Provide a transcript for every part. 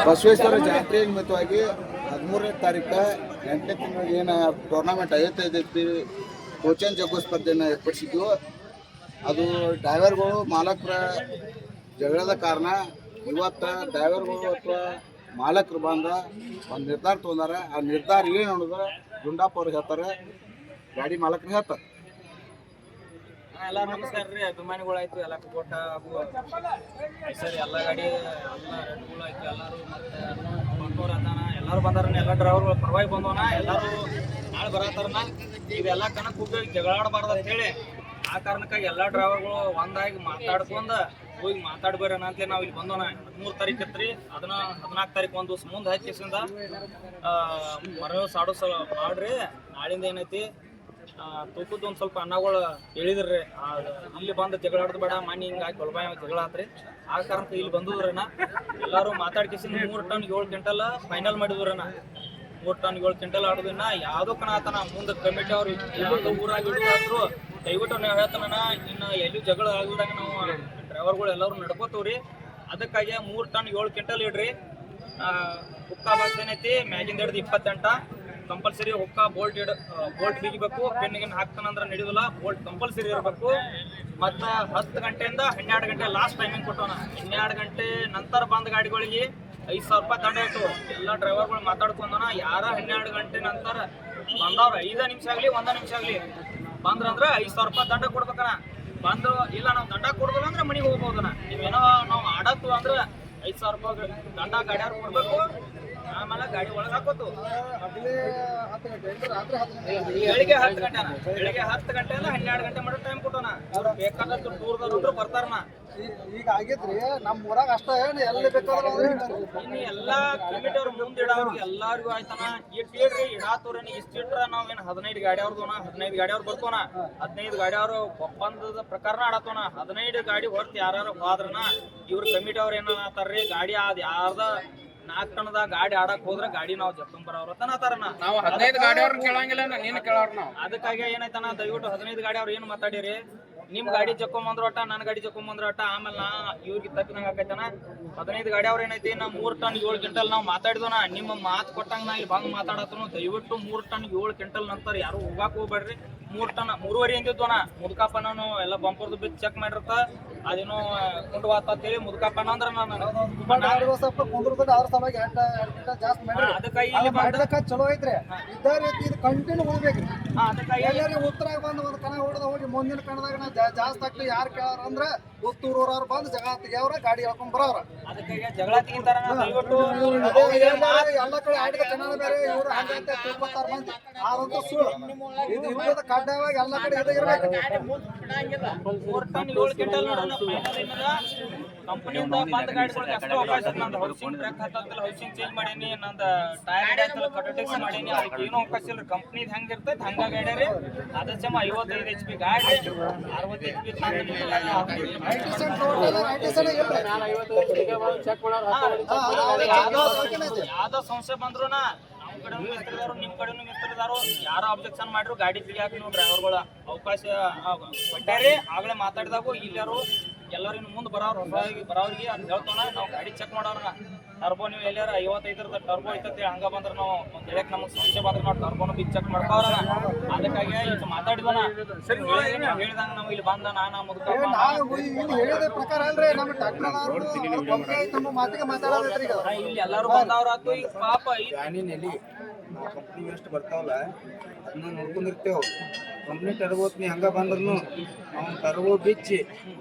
ಬಸವೇಶ್ವರ ಜಾತ್ರೆ ನಿಮಿತ್ತವಾಗಿ 13ನೇ ತಾರೀಕು 8ನೇ ತಿಂಗಳಿಗೆ ಏನು ಟೂರ್ನಮೆಂಟ್ 55 ಐತಿ ಕೋಚನ್ ಜಗ್ಗು ಸ್ಪರ್ಧೆಯನ್ನು ಏರ್ಪಡಿಸಿದ್ವು. ಅದು ಡ್ರೈವರ್ಗಳು ಮಾಲಕರ ಜಗಳದ ಕಾರಣ ಇವತ್ತು ಡ್ರೈವರ್ಗಳು ಅಥವಾ ಮಾಲಕರು ಬಂದ ಒಂದು ನಿರ್ಧಾರ ತೊಗೊಂಡಾರ. ಆ ನಿರ್ಧಾರ ಏನು ಅನ್ನೋದು ಗುಂಡಪ್ಪ ಅವ್ರು ಹೇಳ್ತಾರೆ, ಗಾಡಿ ಮಾಲಕರು ಹೇಳ್ತಾರೆ. ಎಲ್ಲ ನಮಸ್ಕಾರ ರೀ, ಅಭಿಮಾನಿಗಳಾಯ್ತು ಎಲ್ಲ ಕೋಟ ಹಾಗೂ ಸರಿ ಎಲ್ಲ ಗಾಡಿ ಎಲ್ಲ ರೆಡ್ಗಳು ಆಯ್ತು ಎಲ್ಲರೂ ಮತ್ತು ಬಂದವ್ರು ಅಂದಾನ ಎಲ್ಲರೂ ಬಂದಾರ. ಎಲ್ಲ ಡ್ರೈವರ್ಗಳು ಪರವಾಗಿ ಬಂದವನ ಎಲ್ಲರೂ ನಾಳೆ ಬರತ್ತಾರನ. ಇವೆಲ್ಲ ಕಣಕ್ಕೆ ಹೋಗಿ ಜಗಳಾಡಬಾರ್ದು ಅಂತೇಳಿ ಆ ಕಾರಣಕ್ಕಾಗಿ ಎಲ್ಲ ಡ್ರೈವರ್ಗಳು ಒಂದಾಗಿ ಮಾತಾಡ್ಕೊಂಡು ಹೋಗಿ ಮಾತಾಡ್ಬೇರನ ಅಂತೇಳಿ ನಾವು ಇಲ್ಲಿ ಬಂದೋಣ. 13 ತಾರೀಕು ಇತ್ತು ರೀ, ಅದನ್ನ 14 ತಾರೀಕು ಒಂದು ದಿವಸ ಮುಂದೆ ಹಾಕಿಸಿಂದ ಮರಳು ಸಾಡೋ ಸಲ ಮಾಡ್ರಿ. ನಾಳಿಂದ ಏನೈತಿ ತೂಕದ್ದು ಒಂದು ಸ್ವಲ್ಪ ಅನ್ನಗಳು ಹೇಳಿದ್ರಿ, ಇಲ್ಲಿ ಬಂದು ಜಗಳಾಡೋದು ಬೇಡ, ಮಣ್ಣಿ ಹಿಂಗಾಗಿ ಕೊಲ್ಬಾಯಿ ಜಗಳ ಆತ್ರಿ. ಆ ಕಾರಣಕ್ಕೆ ಇಲ್ಲಿ ಬಂದಿದ್ರನ ಎಲ್ಲರೂ ಮಾತಾಡ್ಕಿಸಿಂದ 3 ಟನ್ 7 ಕ್ವಿಂಟಲ್ ಫೈನಲ್ ಮಾಡಿದ್ರನ. 3 ಟನ್ 7 ಕ್ವಿಂಟಲ್ ಆಡೋದನ್ನ ಯಾವುದೋ ಕಣ ಆತನ ಮುಂದೆ ಕಮಿಟಿ ಅವ್ರು ಯಾವುದೋ ಊರಾಗಿ ಹಿಡಿದಾದ್ರು ದಯವಿಟ್ಟು ನಾವು ಹೇಳ್ತಾನ. ಇನ್ನು ಎಲ್ಲಿ ಜಗಳ ಆಗಿದಾಗ ನಾವು ಡ್ರೈವರ್ಗಳು ಎಲ್ಲರೂ ನಡ್ಕೋತೀವ್ರಿ. ಅದಕ್ಕಾಗಿ 3 ಟನ್ 7 ಕ್ವಿಂಟಲ್ ಇಡ್ರಿ. ಹುಕ್ಕ ಬಾಕ್ಸ್ ಏನೈತಿ ಮ್ಯಾಗಿಂದ ಹಿಡಿದು 28 ಕಂಪಲ್ಸರಿ ಹುಕ್ಕ ಬೋಲ್ಟ್ ಬಿಗಿಬೇಕು. ಪೆನ್ನಿಗೆ ಹಾಕ್ತಾನಂದ್ರೆ ನಡೆಯೋದಿಲ್ಲ, ಬೋಲ್ಟ್ ಕಂಪಲ್ಸರಿ ಇರಬೇಕು. ಮತ್ತು 10 ಗಂಟೆಯಿಂದ 12 ಗಂಟೆ ಲಾಸ್ಟ್ ಟೈಮಿಂಗ್ ಕೊಟ್ಟೋಣ. 12 ಗಂಟೆ ನಂತರ ಬಂದ ಗಾಡಿಗಳಿಗೆ 5,000 ರೂಪಾಯಿ ದಂಡ ಇತ್ತು. ಎಲ್ಲ ಡ್ರೈವರ್ಗಳು ಮಾತಾಡ್ಕೊಂಡೋಣ, ಯಾರ 12 ಗಂಟೆ ನಂತರ ಬಂದವ್ರು 5 ನಿಮಿಷ ಆಗಲಿ 1 ನಿಮಿಷ ಆಗಲಿ ಬಂದ್ರಂದ್ರೆ 5,000 ರೂಪಾಯಿ ದಂಡ ಕೊಡ್ಬೇಕಣ್ಣ. ಬಂದು ಇಲ್ಲ ನಾವು ದಂಡ ಕೊಡೋದಿಲ್ಲ ಅಂದ್ರೆ ಮನೆಗೆ ಹೋಗ್ಬೋದಣ್ಣ. ನೀವೇನೋ ನಾವು ಆಡತ್ತು ಅಂದ್ರೆ 5,000 ರೂಪಾಯಿ ದಂಡ ಗಾಡಿಯವ್ರು ಕೊಡ್ಬೇಕು. ಆಮೇಲೆ ಗಾಡಿ ಒಳಗೆ ಹಾಕೋತು. ಬೆಳಿಗ್ಗೆ 10 ಗಂಟೆ ಬೆಳಿಗ್ಗೆ 10 ಗಂಟೆಯಿಂದ 12 ಗಂಟೆ ಮಾಡೋ ಟೈಮ್ ಕೊಟ್ಟೋಣ. ಅವ್ರು ಬೇಕಾದಷ್ಟು ಟೂರ್ದವ್ರು ಬರ್ತಾರಣ್ಣ. ಈಗ ಆಗೈತ್ರಿ ನಮ್ಮ ಊರಾಗ ಅಷ್ಟ ಎಲ್ಲಿ ಬೇಕಾದ್ರೆ ಇನ್ನು ಎಲ್ಲಾ ಕಮಿಟಿ ಅವ್ರು ಮುಂದಿಡೋರ್ಗೆ ಎಲ್ಲರಿಗೂ ಆಯ್ತಾನ. ಇಟ್ಟು ಹೇಳ್ರಿ ಇಡಾತವ್ರೇನು ಇಷ್ಟು ಇಟ್ರ ನಾವೇನು 15 ಗಾಡಿ ಅವ್ರದೋಣ, 15 ಗಾಡಿ ಅವ್ರು ಬರ್ತೋಣ. 15 ಗಾಡಿ ಅವರು ಒಪ್ಪಂದದ ಪ್ರಕಾರ ಆಡತ್ತೋಣ. 15 ಗಾಡಿ ಹೊರತು ಯಾರು ಹೋದ್ರನ ಇವ್ರ ಕಮಿಟಿ ಅವ್ರು ಏನಾತಾರ್ರಿ, ಗಾಡಿ ಅದ್ ಯಾರ್ದ 4 ಟನ್ದ ಗಾಡಿ ಆಡಕ್ ಹೋದ್ರೆ ಗಾಡಿ ನಾವು ಜಪ್ಪಂಬರ ಅವ್ರ ತನತಾರನ. ನಾವು 15 ಗಾಡಿ ಅವ್ರ ಕೇಳಂಗಿಲ್ಲ, ನೀನು ಕೇಳೋರು ನಾವು. ಅದಕ್ಕಾಗಿ ಏನಾಯ್ತಾನ, ದಯವಿಟ್ಟು 15 ಗಾಡಿ ಅವ್ರು ಏನು ಮಾತಾಡಿರಿ, ನಿಮ್ ಗಾಡಿ ಜಕ್ಕೊಂಬಂದ್ರ ಒಟ್ಟ ನನ್ನ ಗಾಡಿ ಜಕ್ಕೊಂಬಂದ್ರ ಒಟ್ಟ ಆಮೇಲೆ ನಾ ಇವ್ರಿಗೆ ತಪ್ಪಿದಂಗ ಆಕೈತಾನ. 15 ಗಾಡಿ ಅವ್ರ ಏನೈತಿ ನಾ 3 ಟನ್ 7 ಕ್ವಿಂಟಲ್ ನಾವು ಮಾತಾಡಿದೋಣ. ನಿಮ್ಮ ಮಾತು ಕೊಟ್ಟಂಗ ನಾ ಇಲ್ಲಿ ಬಂದ್ ಮಾತಾಡತ್ತನು. ದಯವಿಟ್ಟು 3 ಟನ್ 7 ಕ್ವಿಂಟಲ್ ನಂತರ ಯಾರು ಹೋಗಾಕ್ ಹೋಗ್ಬೇಡ್ರಿ. 3 ಟನ್ 3.5 ಅಂದಿದ್ದೋಣ. ಮುದುಕಪ್ಪನೂ ಎಲ್ಲ ಬಂಪರ್ದು ಬಿದ್ದು ಚೆಕ್ ಮಾಡಿರ್ತ, ಅದೇನೋ ಕೊಂಡು ಅಂತೇಳಿ ಮುದುಕಪ್ಪನ ಅಂದ್ರೆ ಅದಕ್ಕಾಗಿ ಚಲೋ ಐತ್ರಿ. ಇದೇ ರೀತಿ ಇದು ಕಂಟಿನ್ಯೂ ಹೋಗ್ಬೇಕ್ರಿ. ಅದಕ್ಕಾಗಿ ಉತ್ತರಾಗ ಬಂದು ಒಂದು ಕಣ ಹೊಡೆದ ಹೋಗಿ ಮುಂದಿನ ಕಣದಾಗ ಜಾಸ್ತಿ ಆಗ್ಲಿ ಯಾರು ಕೇಳಾರ ಅಂದ್ರೆ ಉತ್ತೂರವ್ರು ಬಂದು ಜಗಳ ತೆಗಿಯವ್ರ ಗಾಡಿ ಹೇಳ್ಕೊಂಡ್ ಬರೋವ್ರ. ಅದಕ್ಕಾಗಿ ಜಗಳ ತೆಗಿತಾರ. ದಯವಿಟ್ಟು ಎಲ್ಲ ಕಡೆ ಆಡಿದ ಕಣ ಬೇರೆ, ಇವ್ರು ಹಂಗಂತ ತಿಳ್ಕೊತಾರ ಮಂದಿ. ಆದಂತ ಸುಳ್ಳು ಇದು ಇಲ್ಲದ ಕಡ್ಡಾಯವಾಗಿ ಎಲ್ಲ ಕಡೆ ಇದು ಇರ್ಬೇಕು. 3 ಟನ್ 7 ಕ್ವಿಂಟಲ್ ನೋಡೋಣ. ಕಂಪನಿಯಿಂದ ಬಂದ ಗಾಡಿಗಳಿಗೆ ಅಷ್ಟು ಅವಕಾಶ. ನಂದು ಹೌಸಿಂಗ್ ಟ್ರ್ಯಾಕ್ ಹತ್ತಲ್ಲ, ಹೌಸಿಂಗ್ ಚೇಂಜ್ ಮಾಡೀನಿ, ನಂದು ಟೈರ್ ಕಟೋಟಿಕ್ಸ್ ಮಾಡೀನಿ. ಅದಕ್ಕೆ ಏನೂ ಅವಕಾಶ ಇಲ್ಲ. ಕಂಪ್ನಿದ್ ಹೆಂಗೆ ಇರ್ತೈತೆ ಹಂಗ ಗಾಡಿ ರೀ. ಅದ್ರ ಸಮ 55 HP ಗಾಡಿ, 60 HP ಯಾವ್ದೋ ಸಂಸ್ಥೆ ಬಂದ್ರು ನಮ್ಮ ಕಡೆನೂ ಮಿಸ್ತ್ರಿದಾರು, ನಿಮ್ಮ ಕಡೆನೂ ಮಿಸ್ತ್ರಿದಾರು, ಯಾರೋ ಅಬ್ಜೆಕ್ಷನ್ ಮಾಡ್ರು ಗಾಡಿ ತೆಗಿಯಾಕ ನೀವು ಡ್ರೈವರ್ಗಳ ಅವಕಾಶ ಕೊಟ್ಟಾರಿ. ಆಗಲೇ ಮಾತಾಡಿದಾಗು ಇಲ್ಲಾರು ಎಲ್ಲರೂ ಇನ್ನು ಮುಂದೆ ಬರೋರಿಗೆ ಅದು ಹೇಳ್ತಾನ. ನಾವು ಗಾಡಿ ಚೆಕ್ ಮಾಡೋಣ. ಟರ್ಬೋ ನೀವು ಎಲ್ಲಾರ 55 ಟರ್ಬೋ ಐತಂತ ಹಂಗ ಬಂದ್ರೆ ನಾವು ಒಂದು ಹೇಳಕ್ ನಮಗೆ ಸಂಶಯ ಬಂದ್ರೆ ನಾವು ಟರ್ಬೋನು ಬಿಗ್ ಚೆಕ್ ಮಾಡ್ಕೋರ. ಅದಕ್ಕಾಗಿ ಇಲ್ಲಿ ಮಾತಾಡಿದೋಣ. ಸರಿ ಹೇಳಿದಂಗ ನಾವು ಇಲ್ಲಿ ಬಂದ ನಾನು ಮುದುಕ ಹೇಳಿದ ಪ್ರಕಾರ ಅಲ್ರಿ ನಮ್ಮ ಮಾತಿಗೆ ಮಾತಾಡೋದ್ರಿ. ಇಲ್ಲಿ ಎಲ್ಲರೂ ಬಂದವ್ರ ಆತು. ಈಗ ಪಾಪ ಗಾಣಿನಲ್ಲಿ ಕಂಪ್ನಿ ಎಷ್ಟು ಬರ್ತಾವಲ್ಲ ಅದನ್ನ ನೋಡ್ಕೊಂಡಿರ್ತೇವೆ. ಕಂಪ್ನಿ ಟರ್ಬೋತ್ ನೀ ಹಂಗ ಬಂದ್ರು ಅವ್ನು ಟರ್ಬೋ ಬಿಚ್ಚಿ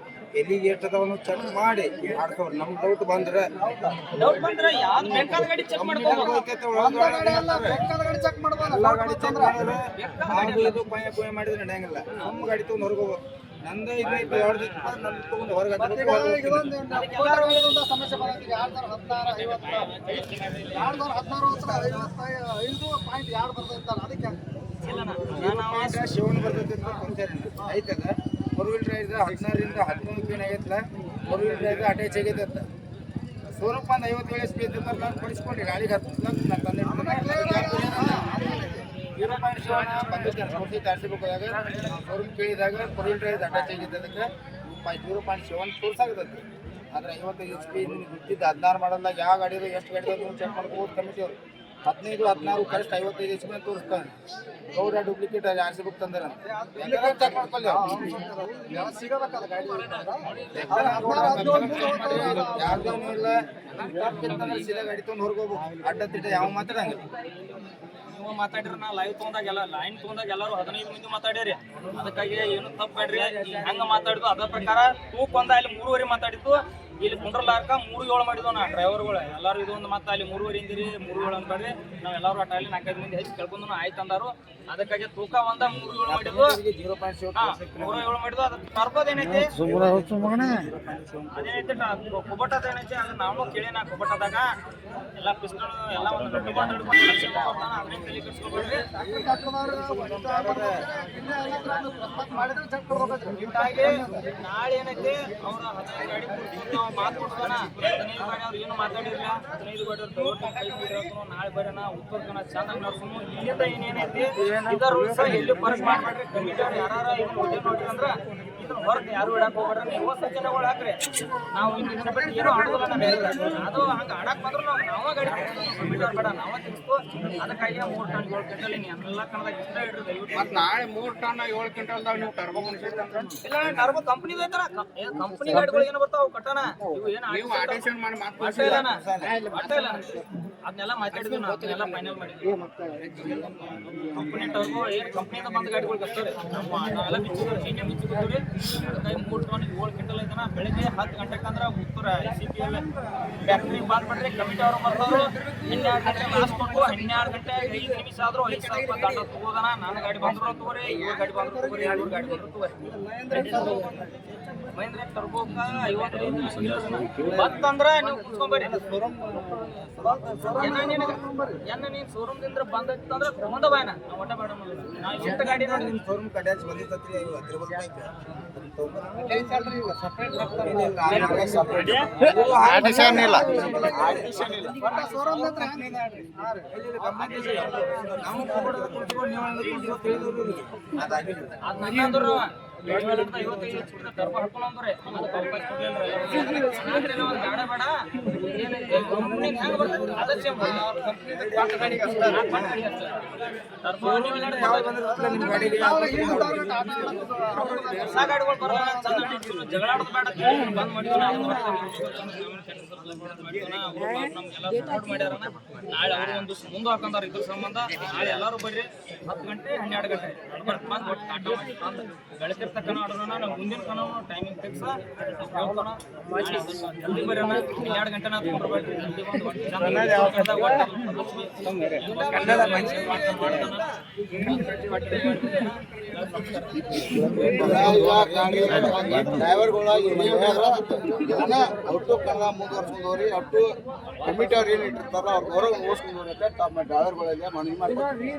ಎಲ್ಲಿಗೆ ಎಷ್ಟದವನು ಚೆಕ್ ಮಾಡಿ ಆಡ್ತವ್ರು. ನಮ್ ಡೌಟ್ ಬಂದ್ರೆ ಯಾವ್ದು ಬೇಕಾದ ಗಾಡಿ ಚೆಕ್ ಮಾಡ್ಬೋದು. ಚೆಕ್ ಮಾಡ್ಬೋದು. ಎಲ್ಲಾ ಗಾಡಿ ಚೆಕ್ ಮಾಡಿದ್ರೆ ಇದು ಪಯ ಪಯ ಮಾಡಿದ್ರೆ ನಡೆಯಂಗಿಲ್ಲ. ನಮ್ಮ ಗಾಡಿ ತಗೊಂಡು ಹೊರಗೆ ಹೋಗೋ ನಂದ ಇದು ನನ್ನ ತಗೊಂಡು ಹೊರಗೆ ಸಮಸ್ಯೆ ಬರತ್ತೆ. 2016 ಬರ್ತೈತೆ. ಅದಕ್ಕೆ ಶಿವನ್ ಬರ್ತೈತೆ ಐತದ. 4 ವೀಲ್ ಡ್ರೈವ್ 16ರಿಂದ 13 ಪೇನ್ ಆಗೈತಲ್ಲ. 4 ವೀಲ್ ಡ್ರೈವ್ ಅಟ್ಯಾಚ್ ಆಗೈತೆ. ಶೋರೂಮ್ ಬಂದು 57 SP ಐತೆ ನಾನು ಕೊಡಿಸ್ಕೊಂಡು ಗಾಡಿಗೆ ಹತ್ತು ನಾನು ತಂದೆ 0.7 ಬಂದಿದ್ದೆ ನೋಡ್ತಿದ್ದೆ ಆಡ್ಸಿಬೇಕಾದಾಗ ಶೋರೂಮ್ ಕೇಳಿದಾಗ 4 ವೀಲ್ ಡ್ರೈವ್ ಅಟ್ಯಾಚ್ ಆಗೈತೆ. ಅದಕ್ಕೆ 0.7 ತೋರ್ಸಾಗತ್ತೆ. ಆದ್ರೆ 55 HP ಗೊತ್ತಿದ್ದು 16 ಮಾಡಲ್ದಾಗ ಯಾವ ಗಾಡಿ ಇದೆ ಎಷ್ಟು ಗಾಡಿ ನೀವು ಚೆಕ್ ಮಾಡ್ಕೋಬೋದು ಕಮಿಟಿ ಅವರು 15 16 ಕರೆಕ್ಟ್ 55 HP ತೋರಿಸ್ತಾನೆ Gowda duplicate RC book ತಂದಾರ ಚೆಕ್ ಮಾಡ್ಕೊಳ್ಳಿ ಯಾವ್ದೇನು ಇಲ್ಲ ಸೀದಾ ಗಾಡಿ ತೊಗೊಂಡು ಹೊರಗೋಗ್ಬೇಕು ಅಡ್ಡ ತಿಡ್ಡ ಯಾವ ಮಾತಾಡಂಗಿಲ್ಲ ನೀವು ಮಾತಾಡಿರಿ ನಾ ಲೈವ್ ತೊಗೊಂಡಾಗ ಎಲ್ಲ ಲೈನ್ ತೊಗೊಂಡಾಗ ಎಲ್ಲರೂ 15 ಮಂದಿ ಮಾತಾಡ್ಯಾರಿ ಅದಕ್ಕಾಗಿ ಏನು ತಪ್ಪು ಬೇಡ್ರಿ ಹೆಂಗ ಮಾತಾಡಿದ್ದು ಅದ್ರ ಪ್ರಕಾರ ತೂಕ್ ಒಂದ ಅಲ್ಲಿ 3:30 ಮಾತಾಡಿದ್ದು ಇಲ್ಲಿ ಕುಂಡ್ರಲಾರ್ಕ 3:07 ಮಾಡಿದ್ವು ನಾ ಡ್ರೈವರ್ಗಳು ಎಲ್ಲರೂ ಇದೊಂದು ಮತ್ತೆ ಅಲ್ಲಿ 3:30 ಇಂದಿರಿ 3:07 ಅನ್ಬೇಡ್ರಿ ನಾವ್ ಎಲ್ಲರೂ ಅಟ್ಟ ಅಲ್ಲಿ 4-5 ಮಂದಿ ಹೆಚ್ಚು ಕೇಳ್ಕೊಂಡು ಆಯ್ತು ಅಂದಾರು ಅದಕ್ಕಾಗಿ ತೂಕ ಒಂದ 3:07 ಮಾಡಿದ್ವು 3:07 ಮಾಡಿದ್ವು ಅದ್ರ ಟರ್ಬೋದ್ ಏನೈತಿ ಅದೇನೈತಿ ಕುಬಟದ ಏನೈತಿ ಅದು ನಾವು ಕೇಳಿ ನಾ ಕುಬಟದಾಗ ಎಲ್ಲ ಪಿಸ್ಟಲ್ ಎಲ್ಲ ಒಂದು ದೊಡ್ಡ ಮಾತಾಡಿ ಅದನ್ನ ತಲೆ ಕೆಡಿಸ್ಕೊಬೇಡ್ರಿ ಹೀಗಾಗಿ ನಾಳೆ ಏನೈತಿ ಅವ್ರ 15 ಗಾಡಿ ನಾವು ಮಾತು ಕೊಡ್ತಾನ 15 ಗಾಡಿ ಅವ್ರು ಏನು ಮಾತಾಡಿರಲಿಲ್ಲ 15 ಗಾಡಿ ಅವ್ರು ನಾಳೆ ಬರೋಣ ಉತ್ತರಕನ ಚೆನ್ನಾಗಿ ನಡ್ಸೋನು ಇಲ್ಲಿಂದ ಏನೇನೈತಿ ಇದರ ರೂಲ್ಸ್ ಎಲ್ಲಿ ಫರ್ಕ್ ಮಾಡ್ಬೇಡ್ರಿ ಕಮಿಟಿ ಅವ್ರು ಯಾರು ಏನು ಓದಿ ನೋಡ್ರಿ ಅಂದ್ರ ಇದನ್ನ ಹೊರಗೆ ಯಾರು ಇಡಕ್ ಹೋಗ್ಬೇಡ್ರಿ ನೀವು ಸೂಚನೆಗಳು ಹಾಕ್ರಿ ನಾವು ಇದನ್ನ ಬಿಟ್ಟು ಏನೋ ಆಡೋದಿಲ್ಲ ನಾನು ಹೇಳಿಲ್ಲ ಅದು ಹಂಗೆ ಆಡಕ್ ಬಂದ್ರು ನಾವ ಗಾಡಿ ಕಮಿಟಿ ಅವ್ರು ಬೇಡ ನಾವ ತಿಳ್ಕೊ ಅದಕ್ಕಾಗಿ 3 ಟನ್ 7 ಕ್ವಿಂಟಲ್ ಎಲ್ಲ ಕನ್ನದಾಗ ಇಷ್ಟ ಇಡ್ರಿ ದಯವಿಟ್ಟು ಮತ್ ನಾಳೆ 3 ಟನ್ 7 ಕ್ವಿಂಟಲ್ದಾಗ ನೀವು ಟರ್ಬೋ ಕುಣಿಸಿದ್ರೆ ಇಲ್ಲ ಟರ್ಬೋ ಕಂಪನಿ ಐತನ ಕಂಪನಿ ಗಾಡಿಗಳು ಏನು ಬರ್ತಾವ ಕಟ್ಟಣ ಇವು ಏನು ನೀವು ಆಡಿಷನ್ ಮಾಡಿ ಮಾತು ಅದನ್ನೆಲ್ಲ ಮಾತಾಡಿದ್ವಿ ನಾವು ಅದನ್ನೆಲ್ಲ ಫೈನಲ್ ಮಾಡಿದ್ವಿ ಕಂಪನಿ ಟರ್ಬೋ ಏನು ಕಂಪನಿಯಿಂದ ಬಂದ ಗಾಡಿಗಳು ಕಟ್ತಾರೆ ನಾವೆಲ್ಲ ಬಿಚ್ಚಿದ್ರು ಸೀನಿಯರ್ ಬಿಚ್ಚಿದ್ರಿ ಅದಕ್ಕಾಗಿ 3 ಟನ್ 7 ಕ್ವಿಂಟಲ್ ಐತನ ಬೆಳಿಗ್ಗೆ 10 ಗಂಟೆಗೆ ಅಂದ್ರೆ ಉತ್ತರ ICPL ಫ್ಯಾಕ್ಟ್ರಿ ಬಂದ್ ಮಾಡ್ರಿ ಕಮಿಟಿ ಅವರು ಬರ್ತಾವ್ರು 12 ಗಂಟೆ ಲಾಸ್ಟ್ ಕೊಟ್ಟು 12 ಗಂಟೆ 5 ನಿಮಿಷ ಆದ್ರೂ 5,000 ರೂಪಾಯಿ ದಂಡ ತಗೋದನ ನನ್ನ ಗಾಡಿ ಬಂದ್ರು ತಗೋರಿ ಇವ್ರ ಗಾಡಿ ಬಂದ್ರು ತಗೋರಿ ಇವ್ರ ಗಾಡಿ ಬಂದ್ರು ತಗೋರಿ ಮಹೇಂದ್ರ ಟರ್ಬೋಕ 55 ಬತ್ತಂದ್ರ ನೀವು ಕುತ್ಕೊಂಡ್ಬರ್ರಿ ನೀನ್ ಶೋರೂಮ್ ದಿಂದ ಬಂದಂದ್ರೆ ಮುಂದೆ ಬಾಯನ ನಾವು ಒಟ್ಟ ಬೇಡ ನಾವು ಎಷ್ಟು ಗಾಡಿ ನೋಡಿ ನಿಮ್ಮ ಶೋರೂಮ್ ಕಡ್ಯಾಚ್ ಬಂದಿತ್ತತ್ರಿ ಅದ್ ನನ್ನಂದ್ರು 55 ಹೆಚ್ಚು ಟರ್ಬೋ ಹಾಕೊಂಡ್ರೆ ಅದಕ್ಕೆ ಅವಕಾಶ ಕೊಡ್ಲಿಲ್ಲ ಒಂದು ಬೇಡ ಬೇಡ ಏನೈತೆ ಕಂಪ್ನಿ ಹೆಂಗ್ ಬರ್ತದೆ ಅದಕ್ಕೆ ಟರ್ಬೋ ಹೊಸ ಗಾಡಿಗಳು ಬರೋಲ್ಲ ಜಗಳ ಆಡೋದು ಬೇಡ ಬಂದ್ ಮಾಡಿದ್ವಿ ನಮ್ಗೆಲ್ಲ ಸಪೋರ್ಟ್ ಮಾಡ್ಯಾರ ನಾಳೆ ಅವರು ಒಂದು ಮುಂದೆ ಹಾಕೊಂಡಾರ ಇದ್ರ ಸಂಬಂಧ ನಾಳೆ ಎಲ್ಲರೂ ಬರ್ರಿ 10 ಗಂಟೆ 12 ಗಂಟೆ ಬಂದು ಒಟ್ಟು ಕಾಟ ಮಾಡಿ ಬಂದು ಬೆಳಕಿರ್ತಕ್ಕನ ಆಡೋಣ ನಾವು ಮುಂದಿನ ಕಾನೂನು ಟೈಮಿಂಗ್ ಫಿಕ್ಸ್ ಜಲ್ದಿ ಬರೋಣ 2 ಗಂಟೆ ನಾವು ತೊಗೊಂಡ್ಬರ್ಬೇಡ್ರಿ ಜಲ್ದಿ ಬಂದು ಡ್ರೈವರ್ಗಳಾಗಿ ಒಟ್ಟು ಕನ್ನಡ ಮುಂದುವರ್ಸ್ಕೊಂಡವ್ರಿ ಒಟ್ಟು ಕಮಿಟಿ ಅವ್ರು ಏನು ಇಟ್ಟಿರ್ತಾರ ಅವ್ರ ಗೌರವ ಉಳಿಸ್ಕೊಂಡವ್ರಿ ಅಂತ ತಮ್ಮ ಡ್ರೈವರ್ಗಳಿಗೆ ಮನವಿ ಮಾಡ್ತಾರೆ.